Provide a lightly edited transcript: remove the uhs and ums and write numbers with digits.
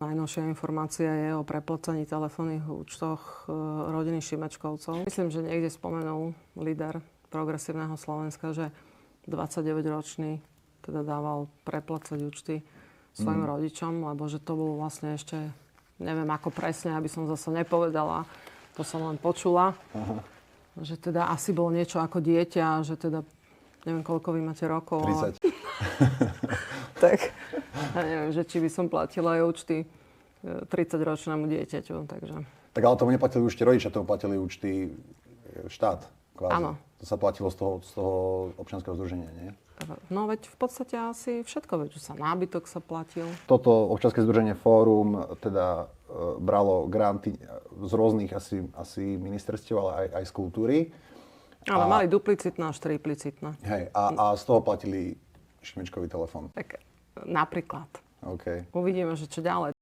Najnovšia informácia je o preplácaní telefónnych účtoch rodiny Šimečkovcov. Myslím, že niekde spomenul líder Progresívneho Slovenska, že 29-ročný teda dával preplácať účty svojim rodičom, lebo že to bolo vlastne ešte, neviem ako presne, aby som zase nepovedala, to som len počula, že teda asi bolo niečo ako dieťa, že teda neviem, koľko vy máte rokov. 30. Tak, ja neviem, že či by som platila aj účty 30-ročnému dieťaťu, takže... Tak ale tomu neplatili účty rodičia, tomu platili účty štát, kvázi. Áno. To sa platilo z toho občianskeho združenia, nie? No veď v podstate asi všetko, veď sa nábytok sa platil. Toto občianske združenie Fórum teda bralo granty z rôznych asi ministerstiev, ale aj z kultúry. Ale mali duplicitné až triplicitné. Hej, a z toho platili Šimečkový telefón. Tak napríklad. OK. Uvidíme, že čo ďalej.